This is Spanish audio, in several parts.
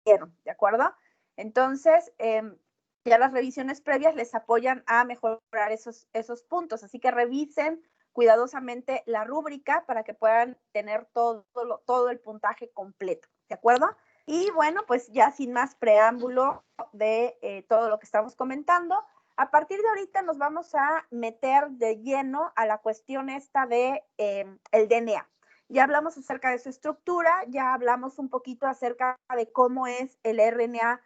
dieron, ¿de acuerdo? Entonces, ya las revisiones previas les apoyan a mejorar esos puntos, así que revisen cuidadosamente la rúbrica para que puedan tener todo el puntaje completo, ¿de acuerdo? Y bueno, pues ya sin más preámbulo de todo lo que estamos comentando, a partir de ahorita nos vamos a meter de lleno a la cuestión esta de el DNA. Ya hablamos acerca de su estructura, ya hablamos un poquito acerca de cómo es el RNA.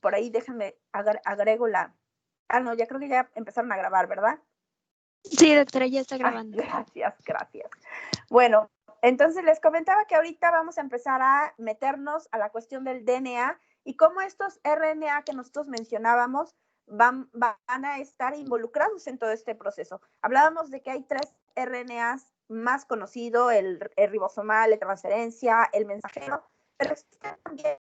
Por ahí déjenme agrego la... no, ya creo que ya empezaron a grabar, ¿verdad? Sí, doctora, ya está grabando. Gracias. Bueno, entonces les comentaba que ahorita vamos a empezar a meternos a la cuestión del DNA y cómo estos RNA que nosotros mencionábamos van a estar involucrados en todo este proceso. Hablábamos de que hay 3 RNAs más conocidos, el ribosomal, el transferencia, el mensajero, pero existen también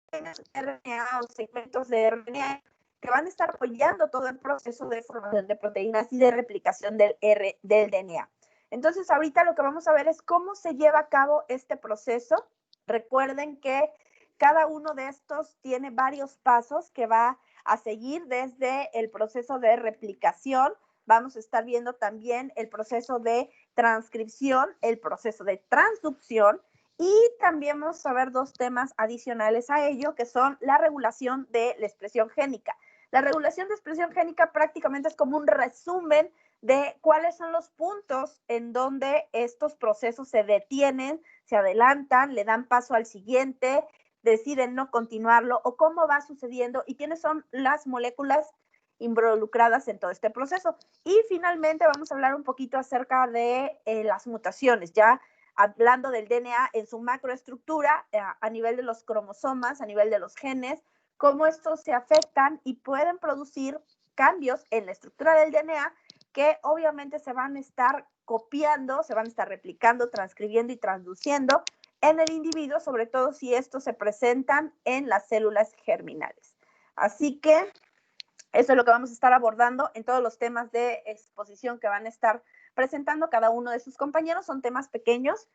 RNA o segmentos de RNA que van a estar apoyando todo el proceso de formación de proteínas y de replicación del DNA. Entonces, ahorita lo que vamos a ver es cómo se lleva a cabo este proceso. Recuerden que cada uno de estos tiene varios pasos que va a seguir desde el proceso de replicación. Vamos a estar viendo también el proceso de transcripción, el proceso de transducción y también vamos a ver 2 temas adicionales a ello, que son la regulación de la expresión génica. La regulación de expresión génica prácticamente es como un resumen de cuáles son los puntos en donde estos procesos se detienen, se adelantan, le dan paso al siguiente, deciden no continuarlo o cómo va sucediendo y quiénes son las moléculas involucradas en todo este proceso. Y finalmente vamos a hablar un poquito acerca de las mutaciones, ya hablando del DNA en su macroestructura a nivel de los cromosomas, a nivel de los genes, cómo estos se afectan y pueden producir cambios en la estructura del DNA que obviamente se van a estar copiando, se van a estar replicando, transcribiendo y transduciendo en el individuo, sobre todo si estos se presentan en las células germinales. Así que eso es lo que vamos a estar abordando en todos los temas de exposición que van a estar presentando cada uno de sus compañeros. Son temas pequeños,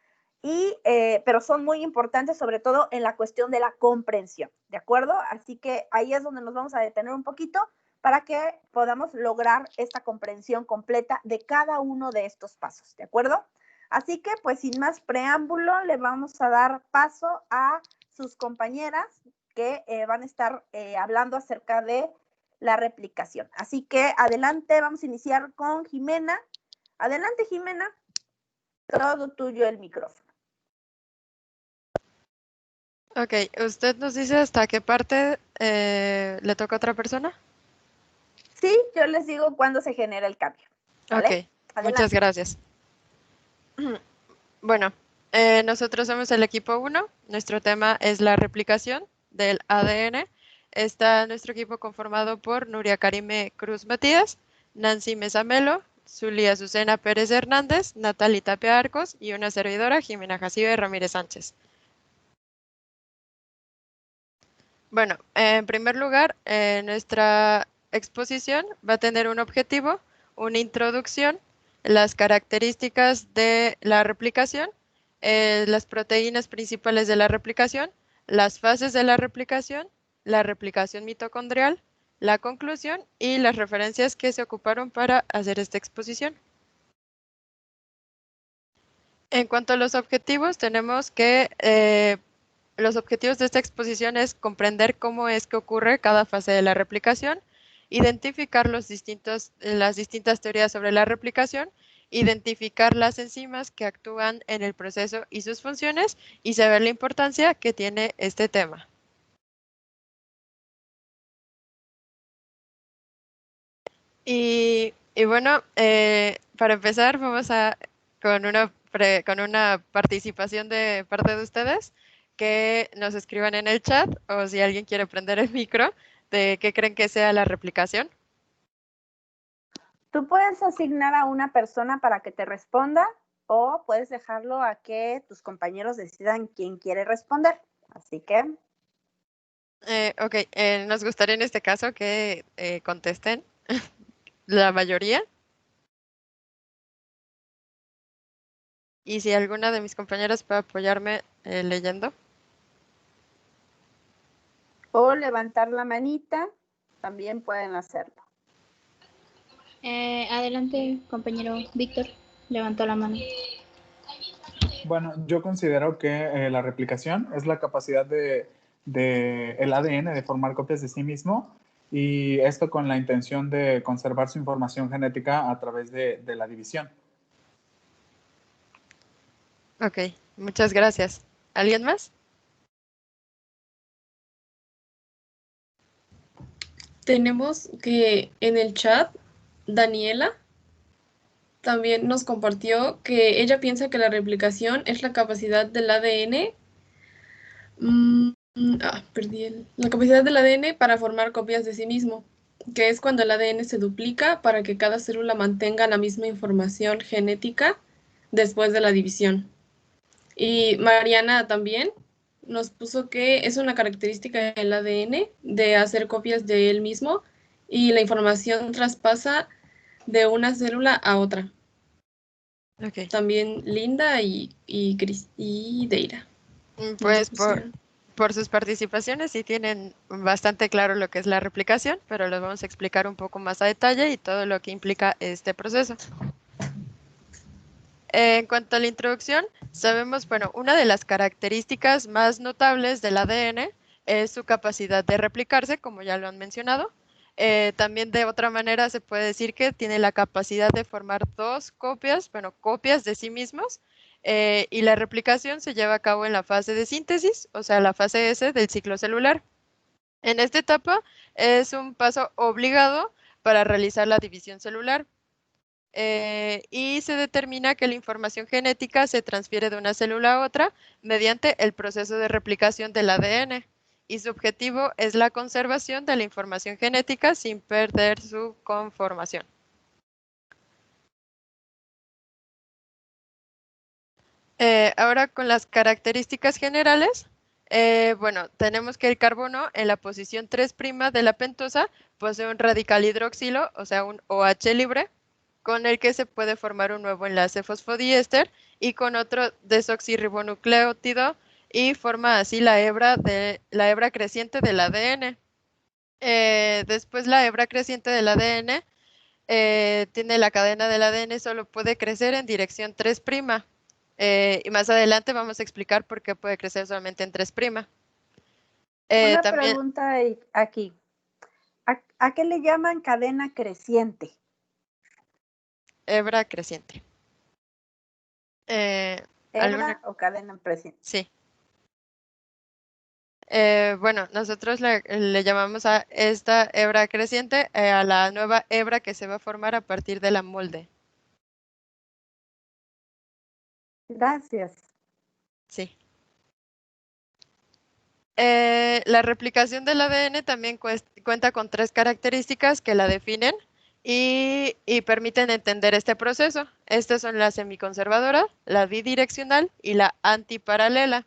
pero son muy importantes, sobre todo en la cuestión de la comprensión, ¿de acuerdo? Así que ahí es donde nos vamos a detener un poquito para que podamos lograr esta comprensión completa de cada uno de estos pasos, ¿de acuerdo? Así que, pues, sin más preámbulo, le vamos a dar paso a sus compañeras que van a estar hablando acerca de la replicación. Así que adelante, vamos a iniciar con Jimena. Adelante, Jimena. Todo tuyo el micrófono. Ok, ¿usted nos dice hasta qué parte le toca a otra persona? Sí, yo les digo cuándo se genera el cambio. ¿Vale? Ok, muchas gracias. Bueno, nosotros somos el equipo 1. Nuestro tema es la replicación del ADN. Está nuestro equipo conformado por Nuria Karime Cruz Matías, Nancy Mesamelo, Zulia Azucena Pérez Hernández, Natalie Tapia Arcos y una servidora, Jimena Jacibe Ramírez Sánchez. Bueno, en primer lugar, nuestra exposición va a tener un objetivo, una introducción, las características de la replicación, las proteínas principales de la replicación, las fases de la replicación mitocondrial, la conclusión y las referencias que se ocuparon para hacer esta exposición. En cuanto a los objetivos, tenemos que los objetivos de esta exposición es comprender cómo es que ocurre cada fase de la replicación, identificar las distintas teorías sobre la replicación, identificar las enzimas que actúan en el proceso y sus funciones y saber la importancia que tiene este tema. Y bueno, para empezar vamos con una participación de parte de ustedes que nos escriban en el chat o si alguien quiere prender el micro de qué creen que sea la replicación. Tú puedes asignar a una persona para que te responda o puedes dejarlo a que tus compañeros decidan quién quiere responder. Así que... Ok, nos gustaría en este caso que contesten la mayoría. Y si alguna de mis compañeras puede apoyarme leyendo. O levantar la manita, también pueden hacerlo. Adelante, compañero Víctor. Levantó la mano. Bueno, yo considero que la replicación es la capacidad de el ADN de formar copias de sí mismo, y esto con la intención de conservar su información genética a través de la división. Ok, muchas gracias. ¿Alguien más? Tenemos que en el chat, Daniela también nos compartió que ella piensa que la replicación es la capacidad del ADN. La capacidad del ADN para formar copias de sí mismo, que es cuando el ADN se duplica para que cada célula mantenga la misma información genética después de la división. Y Mariana también nos puso que es una característica del ADN de hacer copias de él mismo y la información traspasa de una célula a otra. Ok. También Linda y Deira. Pues por sus participaciones sí tienen bastante claro lo que es la replicación, pero les vamos a explicar un poco más a detalle y todo lo que implica este proceso. En cuanto a la introducción, sabemos, bueno, una de las características más notables del ADN es su capacidad de replicarse, como ya lo han mencionado. También de otra manera se puede decir que tiene la capacidad de formar dos copias, bueno, copias de sí mismos, y la replicación se lleva a cabo en la fase de síntesis, o sea, la fase S del ciclo celular. En esta etapa es un paso obligado para realizar la división celular. Y se determina que la información genética se transfiere de una célula a otra mediante el proceso de replicación del ADN, y su objetivo es la conservación de la información genética sin perder su conformación. Ahora con las características generales, bueno, tenemos que el carbono en la posición 3' de la pentosa posee un radical hidroxilo, o sea, un OH libre, con el que se puede formar un nuevo enlace fosfodiéster y con otro desoxirribonucleótido, y forma así la hebra creciente del ADN. Después la hebra creciente del ADN tiene la cadena del ADN, solo puede crecer en dirección 3'. Y más adelante vamos a explicar por qué puede crecer solamente en 3'. Una También pregunta aquí. ¿A qué le llaman cadena creciente? hebra creciente. ¿Hebra o cadena creciente? Sí. Bueno, nosotros le llamamos a esta hebra creciente a la nueva hebra que se va a formar a partir de la molde. Gracias. Sí. La replicación del ADN también cuenta con 3 características que la definen y permiten entender este proceso. Estas son la semiconservadora, la bidireccional y la antiparalela.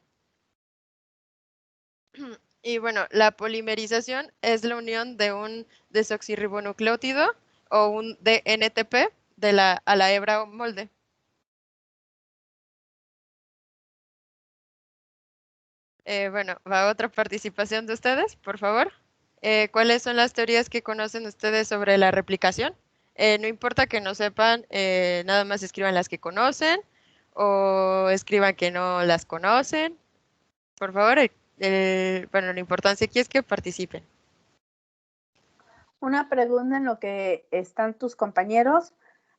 Y bueno, la polimerización es la unión de un desoxirribonucleótido o un DNTP a la hebra o molde. Bueno, va otra participación de ustedes, por favor. ¿Cuáles son las teorías que conocen ustedes sobre la replicación? No importa que no sepan, nada más escriban las que conocen o escriban que no las conocen. Por favor, bueno, la importancia aquí es que participen. Una pregunta en lo que están tus compañeros.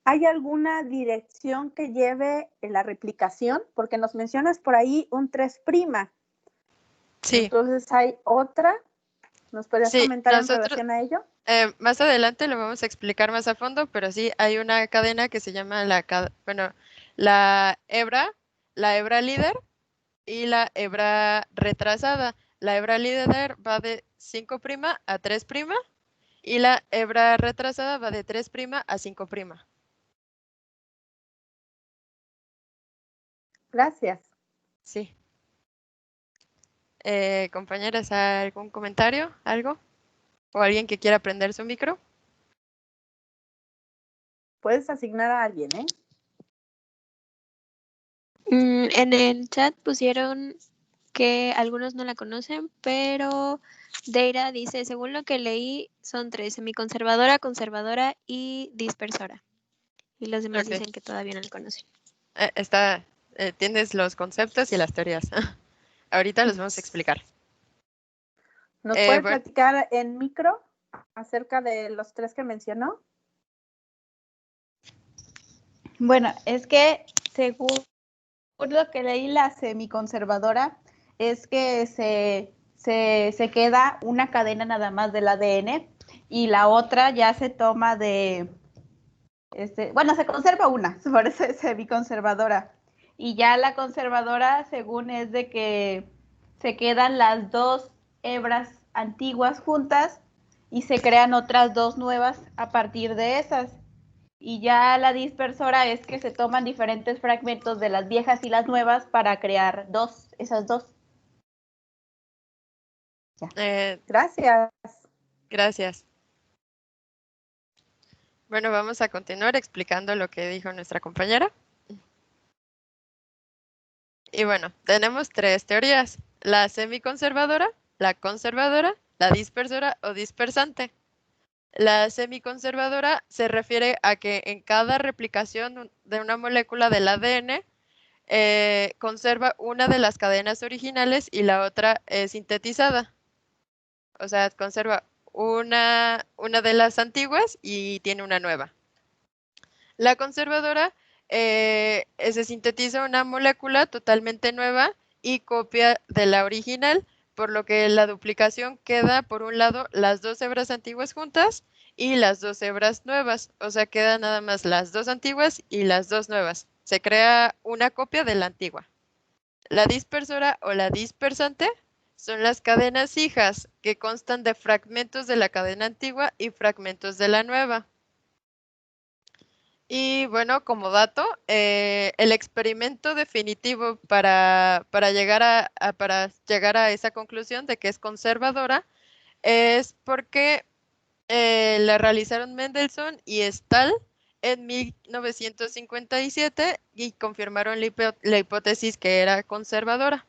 ¿Hay alguna dirección que lleve la replicación? Porque nos mencionas por ahí un 3'. Sí. Entonces, ¿hay otra? ¿Nos podrías comentar en relación a ello? Más adelante lo vamos a explicar más a fondo, pero sí hay una cadena que se llama la hebra líder y la hebra retrasada. La hebra líder va de 5' a 3' y la hebra retrasada va de 3' a 5'. Gracias. Sí. Compañeras, ¿algún comentario? ¿Algo? ¿O alguien que quiera prender su micro? Puedes asignar a alguien, ¿eh? En el chat pusieron que algunos no la conocen, pero Deira dice, según lo que leí, son 3, semiconservadora, conservadora y dispersora. Y los demás Ok. dicen que todavía no la conocen. Tienes los conceptos y las teorías. Ahorita los vamos a explicar. ¿Nos puede Bueno, platicar en micro acerca de los 3 que mencionó? Bueno, es que según lo que leí, la semiconservadora es que se queda una cadena nada más del ADN y la otra ya se toma de, bueno, se conserva una, por eso es semiconservadora. Y ya la conservadora, según es de que se quedan las 2 hebras antiguas juntas y se crean otras 2 nuevas a partir de esas. Y ya la dispersora es que se toman diferentes fragmentos de las viejas y las nuevas para crear esas dos. Gracias. Gracias. Bueno, vamos a continuar explicando lo que dijo nuestra compañera. Y bueno, tenemos 3 teorías: la semiconservadora, la conservadora, la dispersora o dispersante. La semiconservadora se refiere a que en cada replicación de una molécula del ADN conserva una de las cadenas originales y la otra es sintetizada. O sea, conserva una de las antiguas y tiene una nueva. La conservadora se sintetiza una molécula totalmente nueva y copia de la original, por lo que la duplicación queda, por un lado, las 2 hebras antiguas juntas y las 2 hebras nuevas. O sea, quedan nada más las 2 antiguas y las 2 nuevas. Se crea una copia de la antigua. La dispersora o la dispersante son las cadenas hijas, que constan de fragmentos de la cadena antigua y fragmentos de la nueva. Y bueno, como dato, el experimento definitivo para llegar a esa conclusión de que es conservadora es porque la realizaron Mendelssohn y Stahl en 1957 y confirmaron la hipótesis que era conservadora.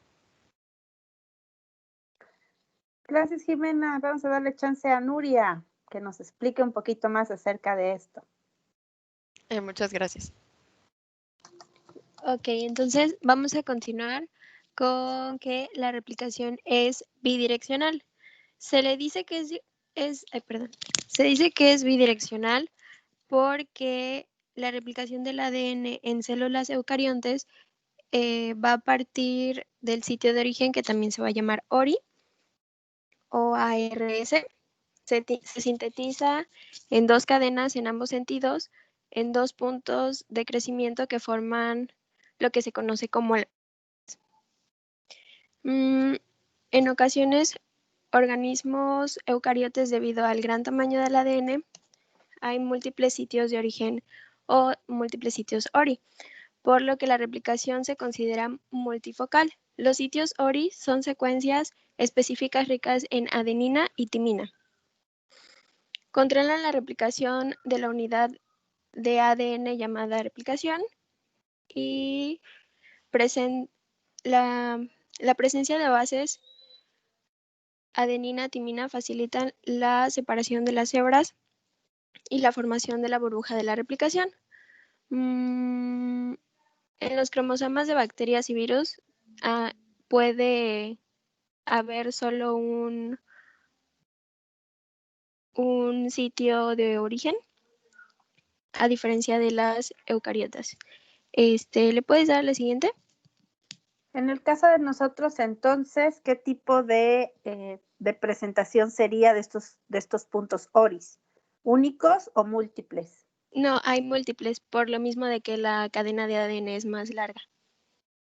Gracias, Jimena. Vamos a darle chance a Nuria que nos explique un poquito más acerca de esto. Muchas gracias. Ok, entonces vamos a continuar con que la replicación es bidireccional. Se le dice que se dice que es bidireccional porque la replicación del ADN en células eucariontes va a partir del sitio de origen, que también se va a llamar ORI o ARS. Se sintetiza en 2 cadenas en ambos sentidos, en 2 puntos de crecimiento que forman lo que se conoce como en ocasiones, organismos eucariotes, debido al gran tamaño del ADN, hay múltiples sitios de origen o múltiples sitios ORI, por lo que la replicación se considera multifocal. Los sitios ORI son secuencias específicas ricas en adenina y timina. Controlan la replicación de la unidad de ADN llamada replicación y la presencia de bases adenina-timina facilitan la separación de las hebras y la formación de la burbuja de la replicación. En los cromosomas de bacterias y virus puede haber solo un sitio de origen, a diferencia de las eucariotas. ¿Le puedes dar la siguiente? En el caso de nosotros, entonces, ¿qué tipo de presentación sería de estos puntos ORIs? ¿Únicos o múltiples? No, hay múltiples, por lo mismo de que la cadena de ADN es más larga.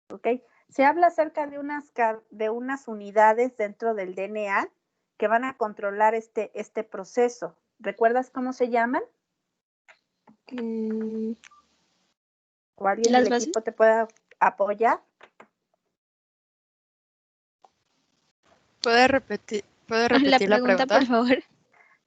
¿Ok? Se habla acerca de unas unidades dentro del DNA que van a controlar este proceso. ¿Recuerdas cómo se llaman? ¿O alguien del equipo te pueda apoyar? ¿Puede repetir la pregunta, por favor?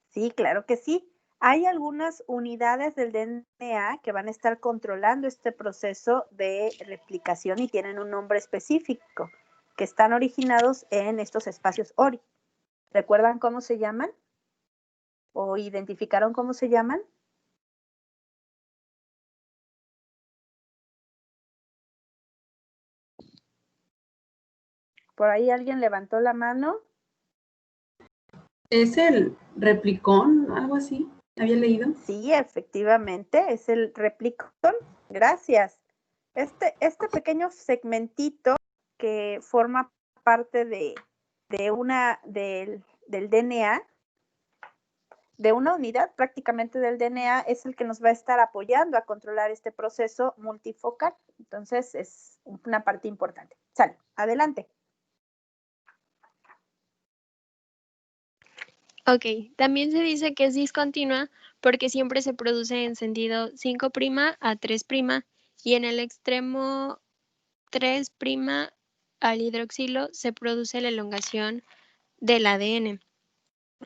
Sí, claro que sí. Hay algunas unidades del DNA que van a estar controlando este proceso de replicación y tienen un nombre específico. que están originados en estos espacios ORI. ¿Recuerdan cómo se llaman? ¿O identificaron cómo se llaman? ¿Por ahí alguien levantó la mano? ¿Es el replicón, algo así? ¿Había leído? Sí, efectivamente, es el replicón. Gracias. Este pequeño segmentito que forma parte del DNA, de una unidad prácticamente del DNA, es el que nos va a estar apoyando a controlar este proceso multifocal. Entonces, es una parte importante. Sale, adelante. Ok, también se dice que es discontinua porque siempre se produce en sentido 5' a 3' y en el extremo 3' al hidroxilo se produce la elongación del ADN.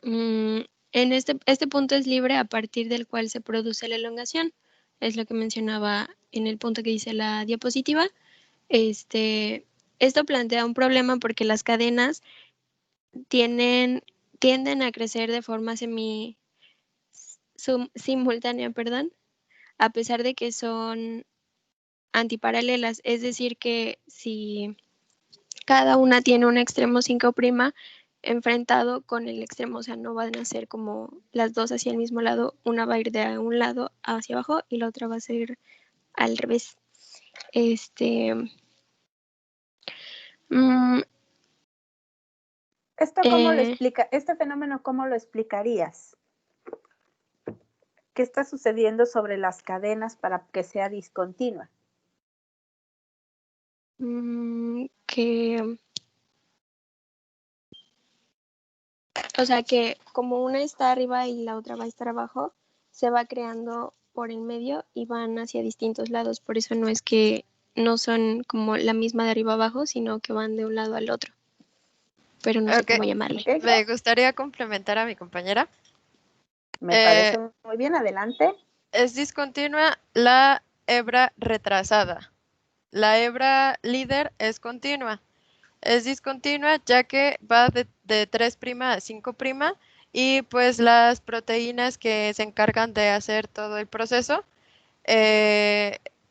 En este punto es libre a partir del cual se produce la elongación. Es lo que mencionaba en el punto que dice la diapositiva. Esto plantea un problema porque las cadenas tienden a crecer de forma simultánea, a pesar de que son antiparalelas. Es decir, que si cada una tiene un extremo 5' enfrentado con el extremo, o sea, no van a ser como las dos hacia el mismo lado, una va a ir de un lado hacia abajo y la otra va a ser al revés. ¿Esto cómo lo explica? ¿Este fenómeno cómo lo explicarías? ¿Qué está sucediendo sobre las cadenas para que sea discontinua? O sea, que como una está arriba y la otra va a estar abajo, se va creando por el medio y van hacia distintos lados. Por eso no es que no son como la misma de arriba abajo, sino que van de un lado al otro. Pero no sé cómo llamarle. Me gustaría complementar a mi compañera. Me parece muy bien, adelante. Es discontinua la hebra retrasada. La hebra líder es continua. Es discontinua ya que va de 3' a 5' y pues las proteínas que se encargan de hacer todo el proceso,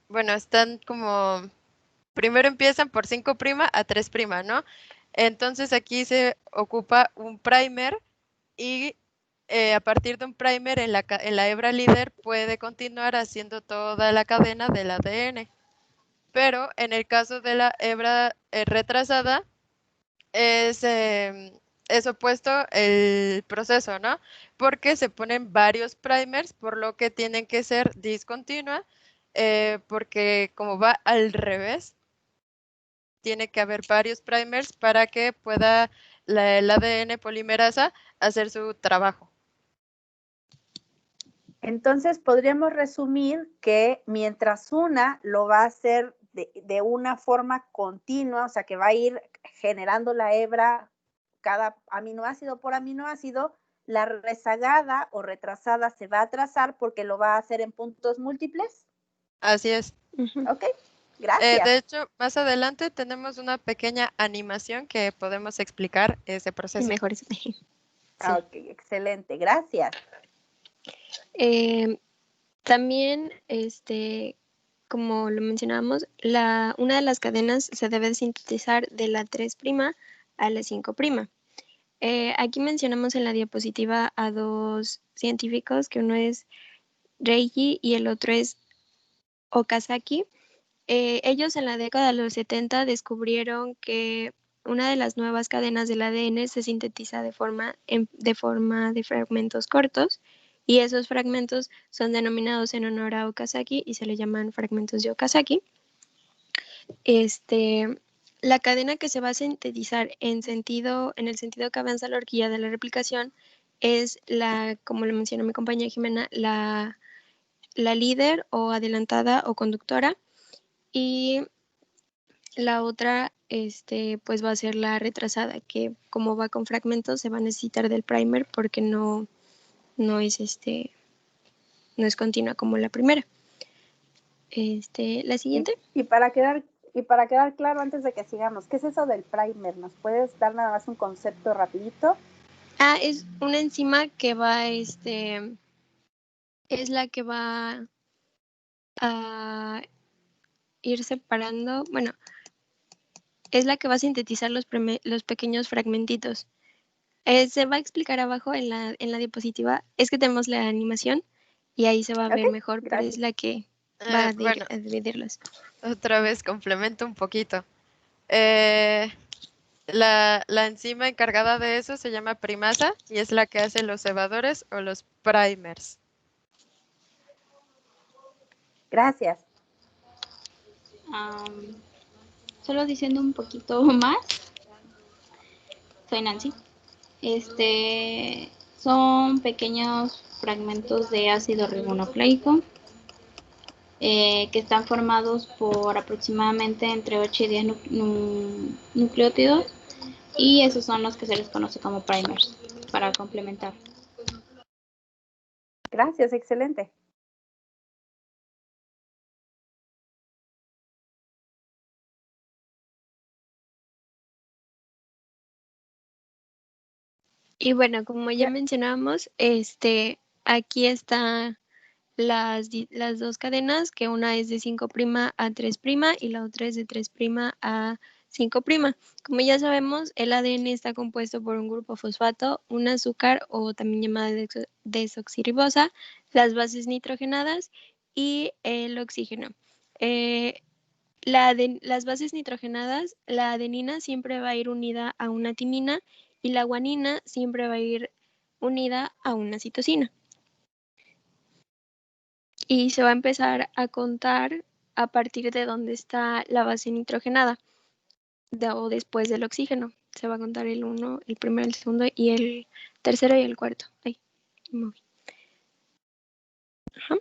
bueno, están como, primero empiezan por 5' a 3', ¿no? Entonces aquí se ocupa un primer y a partir de un primer en la hebra líder puede continuar haciendo toda la cadena del ADN. Pero en el caso de la hebra retrasada, es opuesto el proceso, ¿no? Porque se ponen varios primers, por lo que tienen que ser discontinua, porque como va al revés, tiene que haber varios primers para que pueda el ADN polimerasa hacer su trabajo. Entonces, podríamos resumir que mientras una lo va a hacer de una forma continua, o sea, que va a ir generando la hebra cada aminoácido por aminoácido, la rezagada o retrasada se va a atrasar porque lo va a hacer en puntos múltiples. Así es. Ok, gracias. De hecho, más adelante tenemos una pequeña animación que podemos explicar ese proceso. Mejor sí. Ok, excelente, gracias. También, como lo mencionábamos, una de las cadenas se debe sintetizar de la 3' a la 5'. Aquí mencionamos en la diapositiva a dos científicos, que uno es Reiji y el otro es Okazaki. Ellos en la década de los 70 descubrieron que una de las nuevas cadenas del ADN se sintetiza de forma de fragmentos cortos, y esos fragmentos son denominados en honor a Okazaki y se le llaman fragmentos de Okazaki. La cadena que se va a sintetizar en el sentido que avanza la horquilla de la replicación es como lo mencionó mi compañera Jimena, la líder o adelantada o conductora, y la otra pues va a ser la retrasada, que como va con fragmentos se va a necesitar del primer porque no es continua como la primera. La siguiente. Y para Y para quedar claro, antes de que sigamos, ¿qué es eso del primer? ¿Nos puedes dar nada más un concepto rapidito? Es una enzima que va, es la que va a ir separando, bueno, es la que va a sintetizar los pequeños fragmentitos. Se va a explicar abajo en la diapositiva. Es que tenemos la animación y ahí se va a ver Ok, mejor, pero gracias. es la que va a Bueno, dividirlos. otra vez complemento un poquito. La enzima encargada de eso se llama primasa y es la que hace los cebadores o los primers. Gracias. Solo diciendo un poquito más. Soy Nancy. Son pequeños fragmentos de ácido ribonucleico que están formados por aproximadamente entre 8 y 10 nucleótidos, y esos son los que se les conoce como primers, para complementar. Gracias, excelente. Y bueno, como ya mencionábamos, aquí está las dos cadenas, que una es de 5' a 3' y la otra es de 3' a 5'. Como ya sabemos, el ADN está compuesto por un grupo fosfato, un azúcar o también llamada desoxirribosa, las bases nitrogenadas y el oxígeno. Las bases nitrogenadas, la adenina siempre va a ir unida a una timina y la guanina siempre va a ir unida a una citosina. Y se va a empezar a contar a partir de donde está la base nitrogenada o después del oxígeno. Se va a contar el 1, el primero, el segundo y el tercero y el cuarto. Ahí, me moví. Ajá.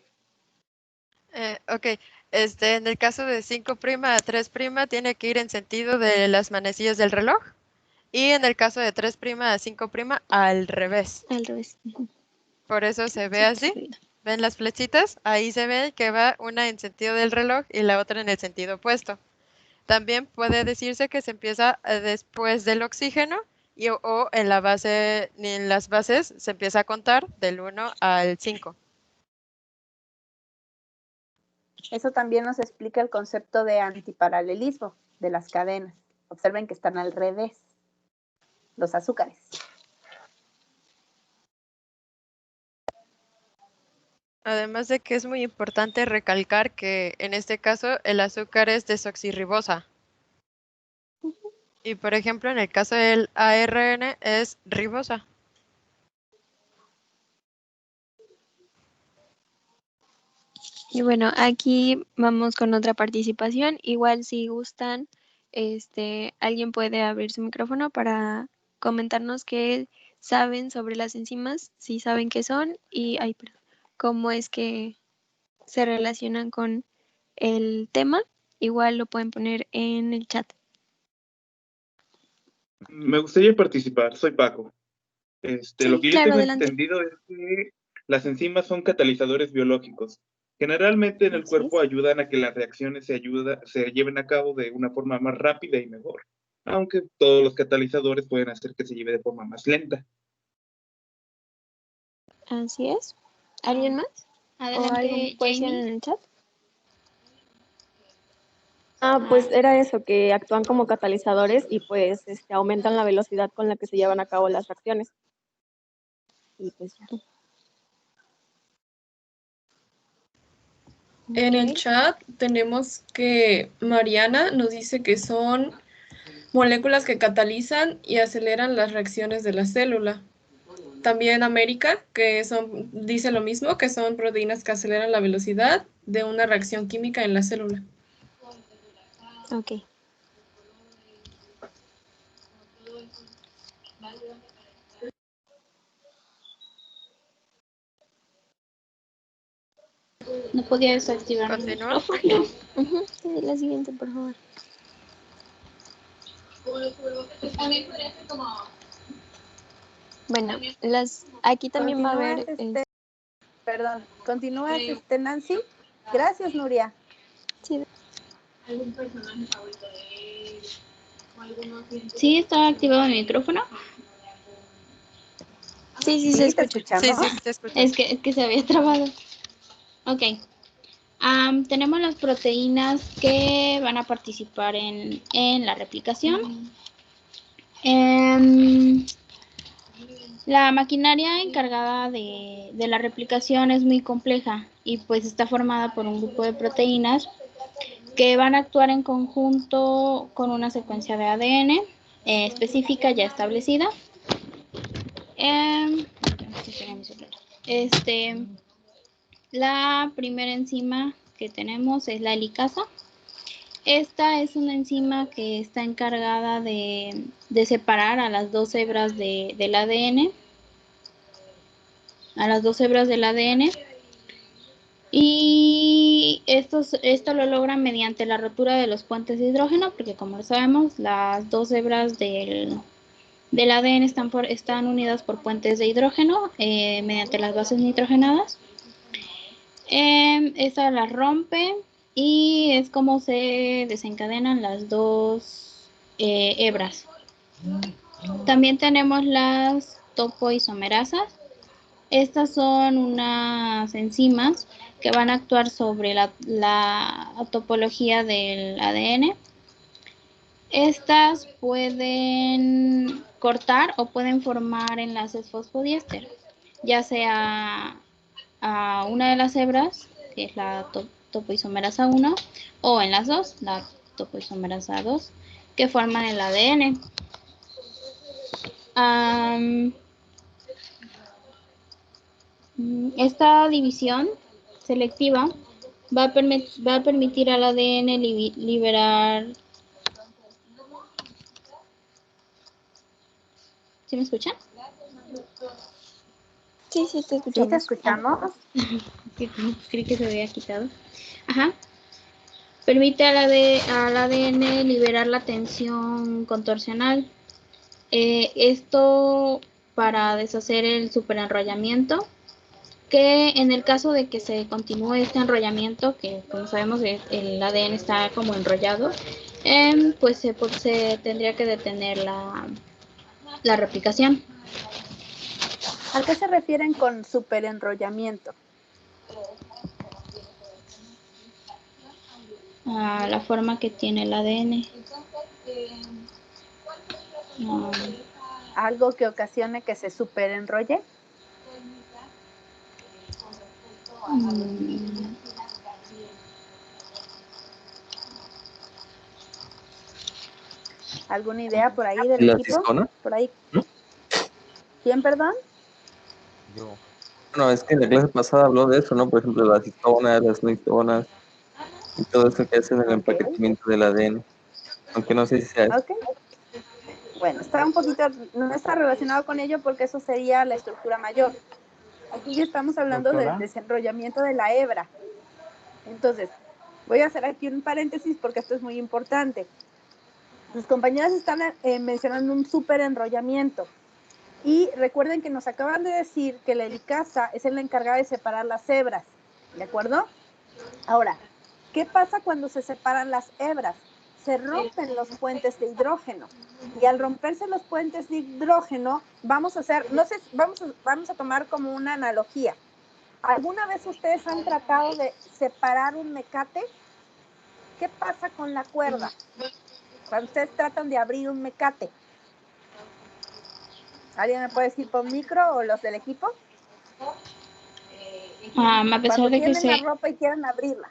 Ok, en el caso de 5' a 3' tiene que ir en sentido de las manecillas del reloj. Y en el caso de 3' a 5' al revés. Al revés. Por eso se ve Sí, así. ¿Ven las flechitas? Ahí se ve que va una en sentido del reloj y la otra en el sentido opuesto. También puede decirse que se empieza después del oxígeno o en la base, ni en las bases se empieza a contar del 1 al 5. Eso también nos explica el concepto de antiparalelismo de las cadenas. Observen que están al revés, los azúcares. Además de que es muy importante recalcar que en este caso el azúcar es desoxirribosa. Y por ejemplo, en el caso del ARN es ribosa. Y bueno, aquí vamos con otra participación. Igual si gustan, alguien puede abrir su micrófono para comentarnos qué saben sobre las enzimas, si saben qué son y cómo es que se relacionan con el tema. Igual lo pueden poner en el chat. Me gustaría participar, soy Paco. Sí, Lo que yo claro, tengo adelante. entendido es que las enzimas son catalizadores biológicos. Generalmente en el Así cuerpo es. ayudan a que las reacciones se lleven a cabo de una forma más rápida y mejor, aunque todos los catalizadores pueden hacer que se lleve de forma más lenta. Así es. ¿Alguien más? ¿O algo Adelante, puede ser Jamie. en el chat? Pues era eso, que actúan como catalizadores y pues aumentan la velocidad con la que se llevan a cabo las reacciones. Y pues ya. En el chat tenemos que Mariana nos dice que son moléculas que catalizan y aceleran las reacciones de la célula. También América, dice lo mismo, que son proteínas que aceleran la velocidad de una reacción química en la célula. Ok. No podía desactivar mi ¿Continúa? micrófono. Sí, la siguiente, por favor. Bueno, aquí también va a haber... Perdón, ¿continúas, Nancy? Gracias, Nuria. Sí. ¿Algún personaje favorito de él? ¿O algunos? Sí, está activado el micrófono. Sí, se Sí, te escucha. escuchamos. Sí, te escucho. Es que se había trabado. Ok. Tenemos las proteínas que van a participar en la replicación. La maquinaria encargada de la replicación es muy compleja y pues está formada por un grupo de proteínas que van a actuar en conjunto con una secuencia de ADN específica ya establecida. La primera enzima que tenemos es la helicasa. Esta es una enzima que está encargada de separar a las dos hebras del ADN. A las dos hebras del ADN. Y esto lo logran mediante la rotura de los puentes de hidrógeno, porque como lo sabemos, las dos hebras del ADN están unidas por puentes de hidrógeno mediante las bases nitrogenadas. Esta las rompe y es como se desencadenan las dos hebras. También tenemos las topoisomerasas. Estas son unas enzimas que van a actuar sobre la topología del ADN. Estas pueden cortar o pueden formar enlaces fosfodiéster, ya sea a una de las hebras, que es la topoisomerasa 1, o en las dos, la topoisomerasa 2, que forman el ADN. Esta división selectiva va a permitir al ADN liberar... ¿Sí me escuchan? Sí, te escuchamos. Sí, te escuchamos. Creí que se había quitado. Ajá. Permite al ADN liberar la tensión contorsional. Esto para deshacer el superenrollamiento, que en el caso de que se continúe este enrollamiento, que como sabemos el ADN está como enrollado, pues se tendría que detener la replicación. ¿A qué se refieren con superenrollamiento? A la forma que tiene el ADN. ¿Algo que ocasione que se superenrolle? ¿Alguna idea por ahí del ¿La equipo? ciscona? Por ahí. ¿Quién, perdón? Yo. Bueno, es que en la clase pasada habló de eso, ¿no? Por ejemplo, las histonas, las no histonas y todo eso que hacen el empaquetamiento del ADN. Aunque no sé si sea eso. Ok. Bueno, está un poquito, no está relacionado con ello porque eso sería la estructura mayor. Aquí ya estamos hablando del desenrollamiento de la hebra. Entonces, voy a hacer aquí un paréntesis porque esto es muy importante. Sus compañeras están mencionando un superenrollamiento. Y recuerden que nos acaban de decir que la helicasa es la encargada de separar las hebras. ¿De acuerdo? Ahora, ¿qué pasa cuando se separan las hebras? Se rompen los puentes de hidrógeno. Y al romperse los puentes de hidrógeno, vamos a hacer, no sé, vamos a tomar como una analogía. ¿Alguna vez ustedes han tratado de separar un mecate? ¿Qué pasa con la cuerda? Cuando ustedes tratan de abrir un mecate. ¿Alguien me puede decir por micro o los del equipo? A pesar Cuando de que tienen la ropa y quieren abrirla.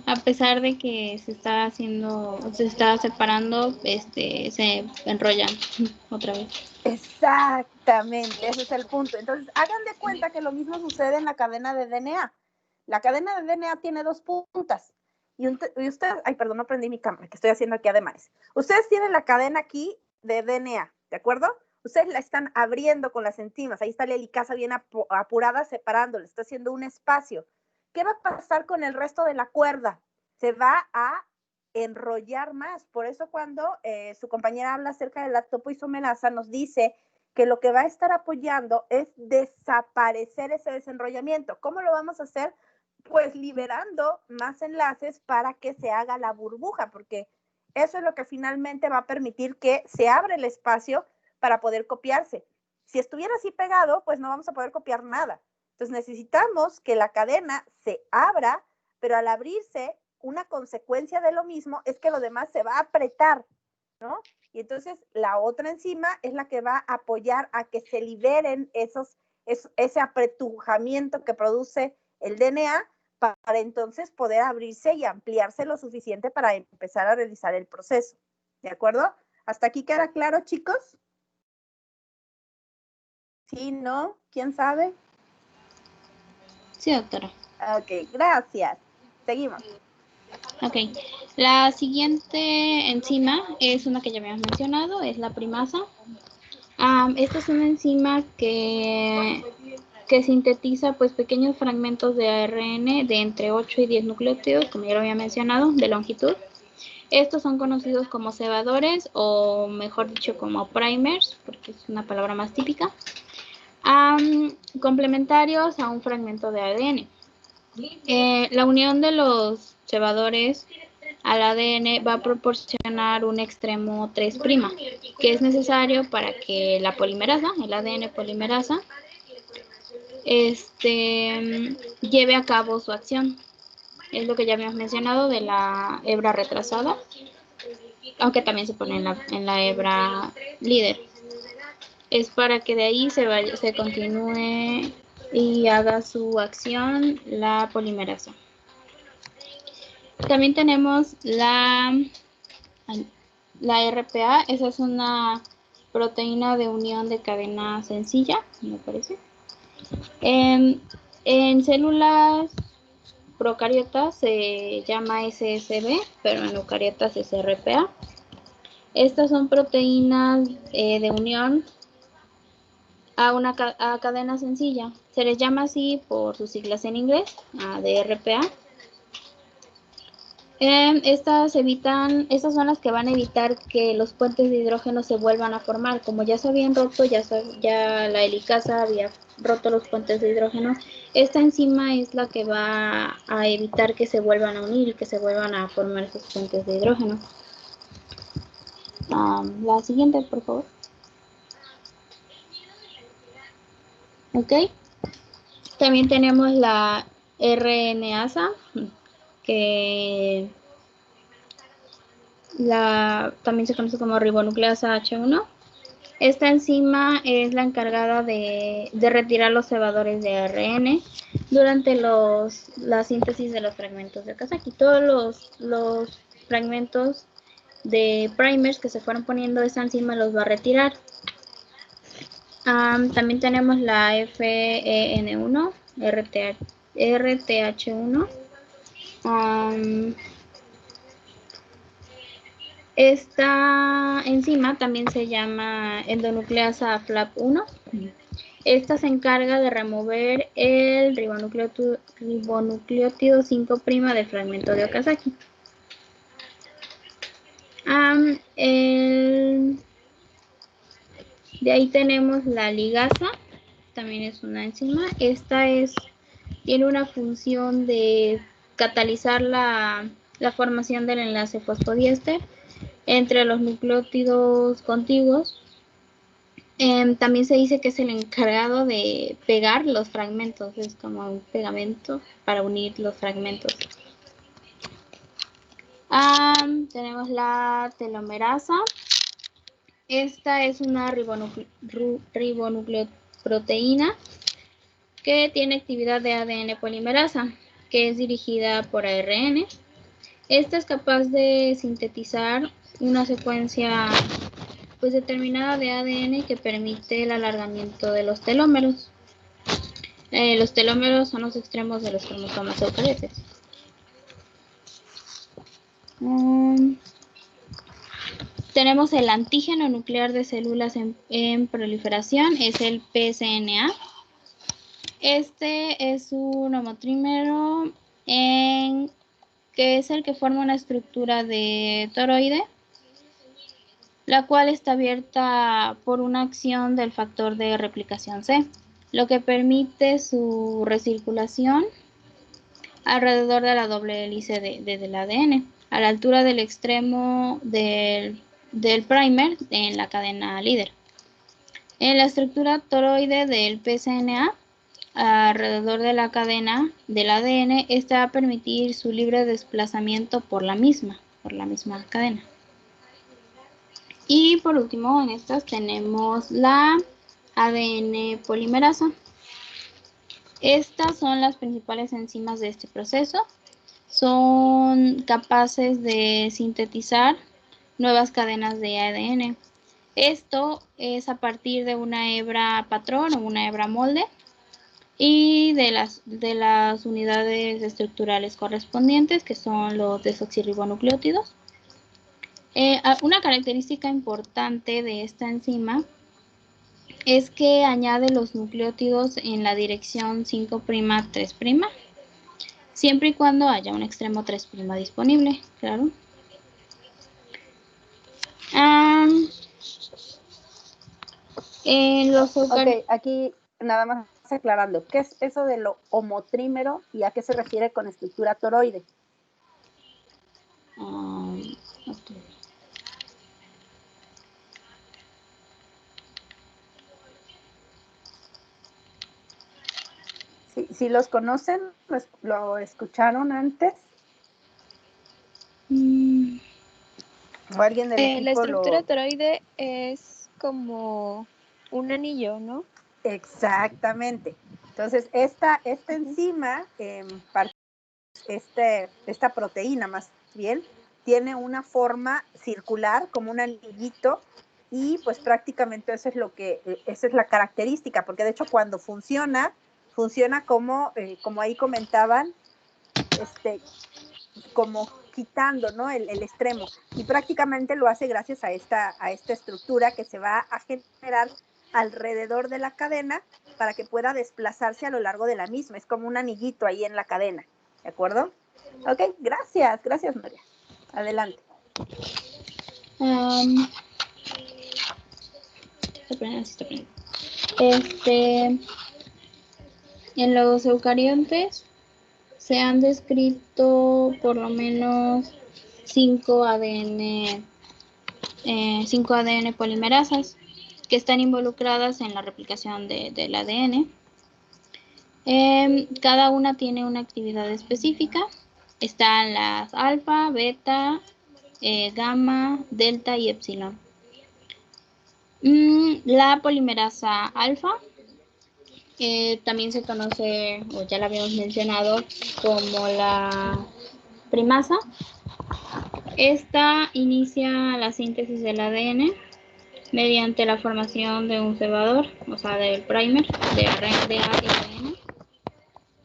A pesar de que se está separando, se enrollan otra vez. Exactamente, ese es el punto. Entonces, hagan de cuenta que lo mismo sucede en la cadena de DNA. La cadena de DNA tiene dos puntas. Y ustedes, ay, perdón, no prendí mi cámara, que estoy haciendo aquí además. Ustedes tienen la cadena aquí de DNA, ¿de acuerdo? Ustedes la están abriendo con las enzimas. Ahí está la helicasa bien apurada, separándola, está haciendo un espacio. ¿Qué va a pasar con el resto de la cuerda? Se va a enrollar más. Por eso cuando su compañera habla acerca de la topoisomerasa, nos dice que lo que va a estar apoyando es desaparecer ese desenrollamiento. ¿Cómo lo vamos a hacer? pues liberando más enlaces para que se haga la burbuja, porque eso es lo que finalmente va a permitir que se abra el espacio para poder copiarse. Si estuviera así pegado, pues no vamos a poder copiar nada. Entonces necesitamos que la cadena se abra, pero al abrirse, una consecuencia de lo mismo es que lo demás se va a apretar, ¿no? Y entonces la otra enzima es la que va a apoyar a que se liberen ese apretujamiento que produce el DNA para entonces poder abrirse y ampliarse lo suficiente para empezar a realizar el proceso. ¿De acuerdo? ¿Hasta aquí queda claro, chicos? ¿Sí, no? ¿Quién sabe? Sí, doctora. Ok, gracias. Seguimos. Ok, la siguiente enzima es una que ya habíamos mencionado, es la primasa. Esta es una enzima que sintetiza pues pequeños fragmentos de ARN de entre 8 y 10 nucleótidos, como ya lo había mencionado, de longitud. Estos son conocidos como cebadores o mejor dicho como primers, porque es una palabra más típica, complementarios a un fragmento de ADN. La unión de los cebadores al ADN va a proporcionar un extremo 3', que es necesario para que la polimerasa, el ADN polimerasa, lleve a cabo su acción. Es lo que ya habíamos mencionado de la hebra retrasada, aunque también se pone en la hebra líder. Es para que de ahí se continúe y haga su acción la polimerasa. También tenemos la RPA, esa es una proteína de unión de cadena sencilla, me parece. En células procariotas se llama SSB, pero en eucariotas es RPA. Estas son proteínas de unión a cadena sencilla. Se les llama así por sus siglas en inglés, de RPA. Estas son las que van a evitar que los puentes de hidrógeno se vuelvan a formar. Como ya se habían roto, ya la helicasa había roto los puentes de hidrógeno, esta enzima es la que va a evitar que se vuelvan a unir y que se vuelvan a formar esos puentes de hidrógeno. La siguiente, por favor. Ok. También tenemos la RNasa, que también se conoce como ribonucleasa H1. Esta enzima es la encargada de retirar los cebadores de ARN durante la síntesis de los fragmentos de Okazaki. Todos los fragmentos de primers que se fueron poniendo, esta enzima los va a retirar. También tenemos la FEN1, RTH1. Esta enzima también se llama endonucleasa FLAP1. Esta se encarga de remover el ribonucleótido 5' del fragmento de Okazaki. De ahí tenemos la ligasa, también es una enzima. Esta tiene una función de catalizar la formación del enlace fosfodiéster entre los nucleótidos contiguos. También se dice que es el encargado de pegar los fragmentos, es como un pegamento para unir los fragmentos. Tenemos la telomerasa. Esta es una ribonucleoproteína que tiene actividad de ADN polimerasa, que es dirigida por ARN. Esta es capaz de sintetizar una secuencia pues determinada de ADN que permite el alargamiento de los telómeros. Los telómeros son los extremos de los cromosomas eucariotas. Tenemos el antígeno nuclear de células en proliferación, es el pSNA. Este es un homotrímero que es el que forma una estructura de toroide, la cual está abierta por una acción del factor de replicación C, lo que permite su recirculación alrededor de la doble hélice del ADN, a la altura del extremo del primer en la cadena líder. En la estructura toroide del pCNA, alrededor de la cadena del ADN, esta va a permitir su libre desplazamiento por la misma cadena. Y por último, en estas tenemos la ADN polimerasa. Estas son las principales enzimas de este proceso. Son capaces de sintetizar nuevas cadenas de ADN. Esto es a partir de una hebra patrón o una hebra molde y de las unidades estructurales correspondientes, que son los desoxirribonucleótidos. Una característica importante de esta enzima es que añade los nucleótidos en la dirección 5', 3', siempre y cuando haya un extremo 3' disponible, claro. Ok, aquí nada más aclarando, ¿qué es eso de lo homotrímero y a qué se refiere con estructura toroide? Okay. Si los conocen, ¿lo escucharon antes? ¿O alguien del equipo la estructura toroide es como un anillo, ¿no? Exactamente. Entonces, esta enzima, esta proteína más bien, tiene una forma circular, como un anillito, y pues prácticamente esa es la característica, porque de hecho cuando funciona como ahí comentaban, como quitando, ¿no? el extremo, y prácticamente lo hace gracias a esta estructura que se va a generar alrededor de la cadena para que pueda desplazarse a lo largo de la misma. Es como un anillito ahí en la cadena, ¿de acuerdo? Ok, gracias María. Adelante. En los eucariontes se han descrito por lo menos 5 ADN polimerasas que están involucradas en la replicación del ADN. Cada una tiene una actividad específica. Están las alfa, beta, gamma, delta y epsilon. La polimerasa alfa también se conoce, o ya la habíamos mencionado, como la primasa. Esta inicia la síntesis del ADN mediante la formación de un cebador, o sea, del primer de ADN.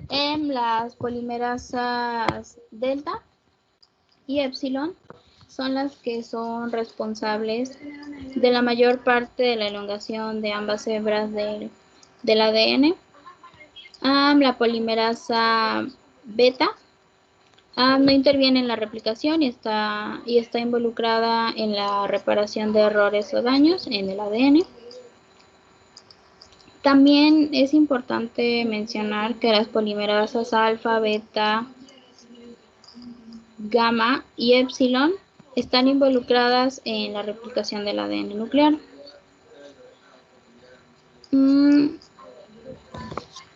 En las polimerasas delta y epsilon son las que son responsables de la mayor parte de la elongación de ambas hebras del ADN. La polimerasa beta no interviene en la replicación y está involucrada en la reparación de errores o daños en el ADN. También es importante mencionar que las polimerasas alfa, beta, gamma y epsilon están involucradas en la replicación del ADN nuclear.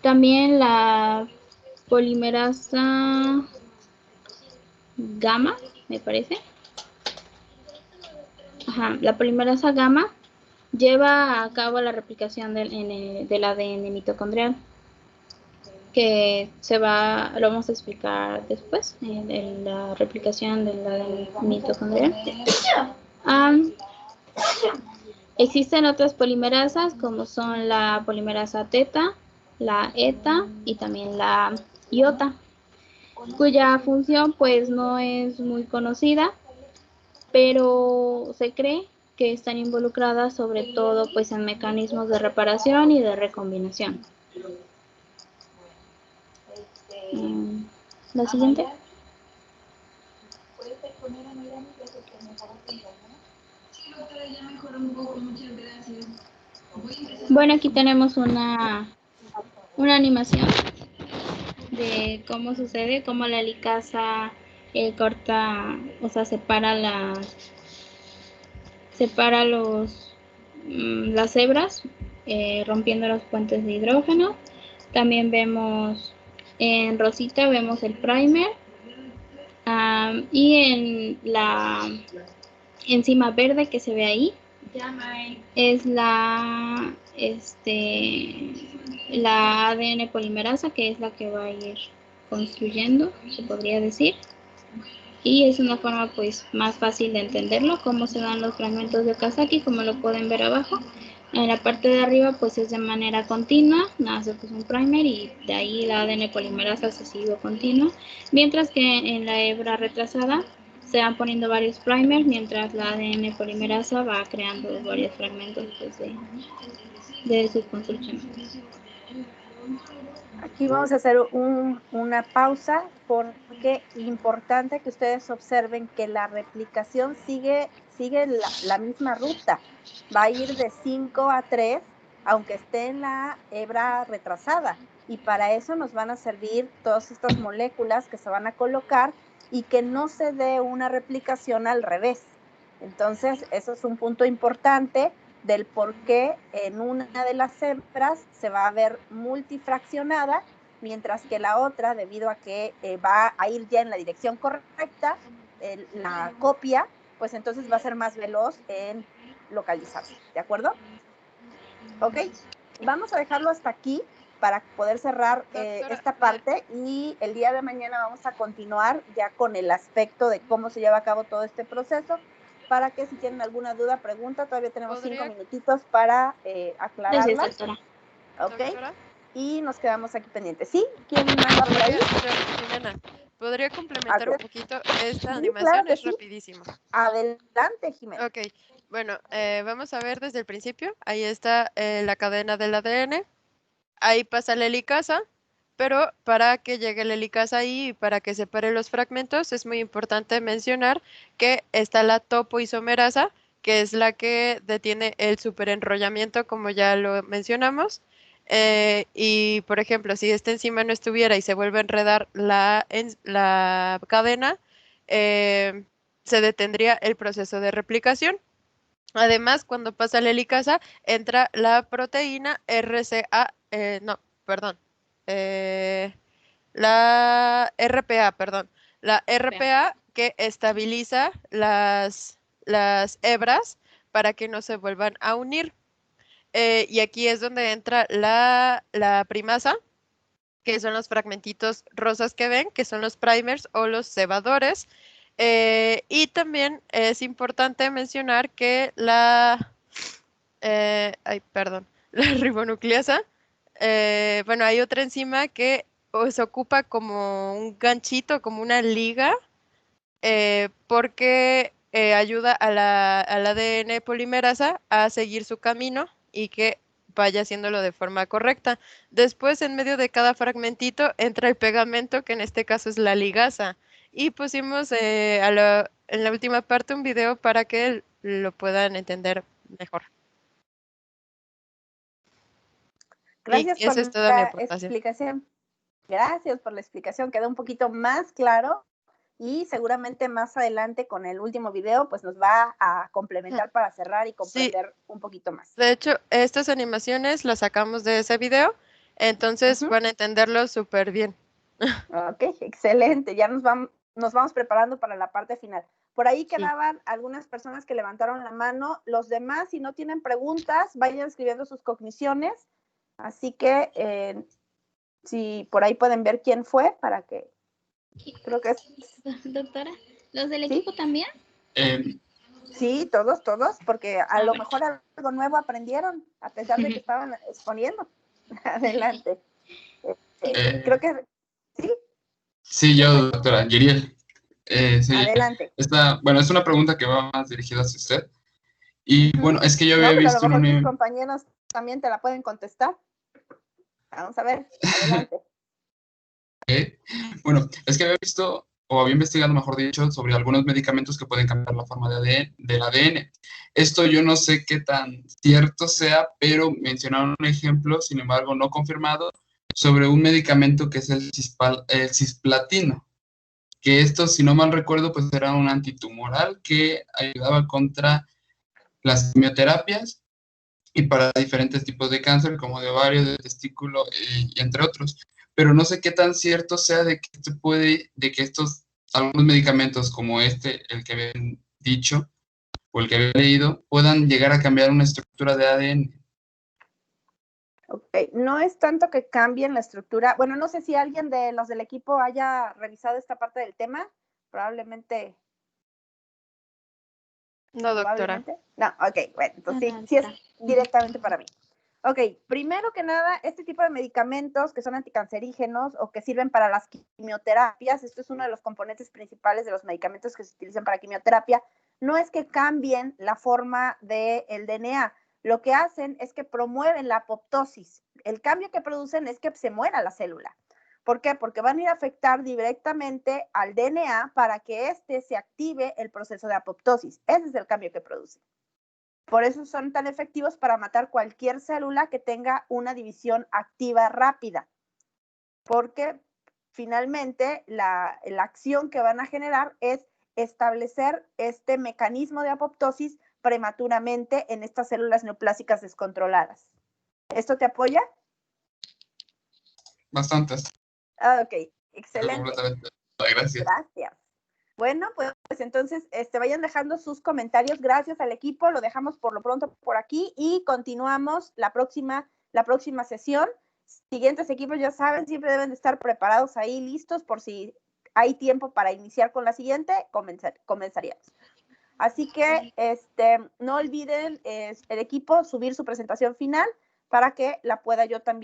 También la polimerasa gamma, me parece. La polimerasa gamma lleva a cabo la replicación del ADN mitocondrial, que lo vamos a explicar después, en la replicación del ADN mitocondrial. Existen otras polimerasas como son la polimerasa teta, la eta y también la iota, cuya función pues no es muy conocida, pero se cree que están involucradas sobre todo pues en mecanismos de reparación y de recombinación. La siguiente. Bueno, aquí tenemos una animación de cómo sucede, cómo la helicasa corta, o sea, separa las hebras, rompiendo los puentes de hidrógeno. También vemos en rosita, vemos el primer, y en la enzima verde que se ve ahí es la ADN polimerasa, que es la que va a ir construyendo, se podría decir. Y es una forma pues más fácil de entenderlo, cómo se dan los fragmentos de Okazaki, como lo pueden ver abajo. En la parte de arriba pues es de manera continua, nace pues un primer y de ahí la ADN polimerasa se sigue continua, mientras que en la hebra retrasada se van poniendo varios primers, mientras la ADN polimerasa va creando varios fragmentos pues, de su construcción. Aquí vamos a hacer una pausa porque es importante que ustedes observen que la replicación sigue la misma ruta. Va a ir de 5 a 3, aunque esté en la hebra retrasada. Y para eso nos van a servir todas estas moléculas que se van a colocar y que no se dé una replicación al revés. Entonces, eso es un punto importante del por qué en una de las hebras se va a ver multifraccionada, mientras que la otra, debido a que va a ir ya en la dirección correcta, la copia, pues entonces va a ser más veloz en localizarse, ¿de acuerdo? Ok, vamos a dejarlo hasta aquí para poder cerrar esta parte, y el día de mañana vamos a continuar ya con el aspecto de cómo se lleva a cabo todo este proceso, para que si tienen alguna duda, pregunta, todavía tenemos 5 minutitos para aclararla. Ok, y nos quedamos aquí pendientes. ¿Sí? ¿Quién manda por ahí? Jimena, ¿podría complementar un poquito esta Sí, animación? claro que es sí. rapidísimo. Adelante, Jimena. Ok, bueno, vamos a ver desde el principio. Ahí está la cadena del ADN. Ahí pasa la helicasa, pero para que llegue la helicasa ahí y para que separe los fragmentos, es muy importante mencionar que está la topoisomerasa, que es la que detiene el superenrollamiento, como ya lo mencionamos. Y, por ejemplo, si esta enzima no estuviera y se vuelve a enredar la cadena, se detendría el proceso de replicación. Además, cuando pasa la helicasa, entra la proteína la RPA, que estabiliza las hebras para que no se vuelvan a unir. Y aquí es donde entra la primasa, que son los fragmentitos rosas que ven, que son los primers o los cebadores. Y también es importante mencionar que la ribonucleasa, bueno, hay otra enzima que se ocupa como un ganchito, como una liga, porque ayuda al ADN polimerasa a seguir su camino y que vaya haciéndolo de forma correcta. Después, en medio de cada fragmentito, entra el pegamento, que en este caso es la ligasa. Y pusimos en la última parte un video para que lo puedan entender mejor. Gracias y esa por es toda mi la aportación. explicación. Gracias por la explicación, quedó un poquito más claro, y seguramente más adelante con el último video pues nos va a complementar para cerrar y comprender un poquito más. De hecho, estas animaciones las sacamos de ese video, entonces van a entenderlo súper bien. Ok, excelente, ya nos vamos preparando para la parte final. Por ahí quedaban algunas personas que levantaron la mano. Los demás, si no tienen preguntas, vayan escribiendo sus cogniciones. Así que si por ahí pueden ver quién fue, para que creo que es... Doctora, ¿los del equipo también? Sí, todos, porque a lo mejor algo nuevo aprendieron, a pesar de que estaban exponiendo. Adelante. Creo que sí. Sí, yo, doctora Yeriel. Sí, adelante. Es una pregunta que va más dirigida hacia usted. Y bueno, es que yo había visto a lo mejor tus compañeros también te la pueden contestar. Vamos a ver, adelante. Bueno, es que había visto, o había investigado, mejor dicho, sobre algunos medicamentos que pueden cambiar la forma del ADN. Esto yo no sé qué tan cierto sea, pero mencionaron un ejemplo, sin embargo, no confirmado, sobre un medicamento que es el cisplatino, que esto, si no mal recuerdo, pues era un antitumoral que ayudaba contra las quimioterapias y para diferentes tipos de cáncer, como de ovario, de testículo, y entre otros. Pero no sé qué tan cierto sea de que algunos medicamentos como el que habían dicho, o el que había leído, puedan llegar a cambiar una estructura de ADN. Ok, no es tanto que cambien la estructura. Bueno, no sé si alguien de los del equipo haya revisado esta parte del tema. Probablemente. No, doctora. No, ok, bueno, entonces sí es directamente para mí. Ok, primero que nada, este tipo de medicamentos que son anticancerígenos o que sirven para las quimioterapias, esto es uno de los componentes principales de los medicamentos que se utilizan para quimioterapia, no es que cambien la forma del DNA, lo que hacen es que promueven la apoptosis. El cambio que producen es que se muera la célula. ¿Por qué? Porque van a ir a afectar directamente al DNA para que éste se active el proceso de apoptosis. Ese es el cambio que producen. Por eso son tan efectivos para matar cualquier célula que tenga una división activa rápida. Porque finalmente la acción que van a generar es establecer este mecanismo de apoptosis prematuramente en estas células neoplásicas descontroladas. ¿Esto te apoya? Bastantes. Ok, excelente. Gracias. Gracias. Bueno, pues entonces vayan dejando sus comentarios. Gracias al equipo. Lo dejamos por lo pronto por aquí y continuamos la próxima sesión. Siguientes equipos, ya saben, siempre deben de estar preparados ahí, listos, por si hay tiempo para iniciar con la siguiente, comenzaríamos. Así que no olviden el equipo subir su presentación final para que la pueda yo también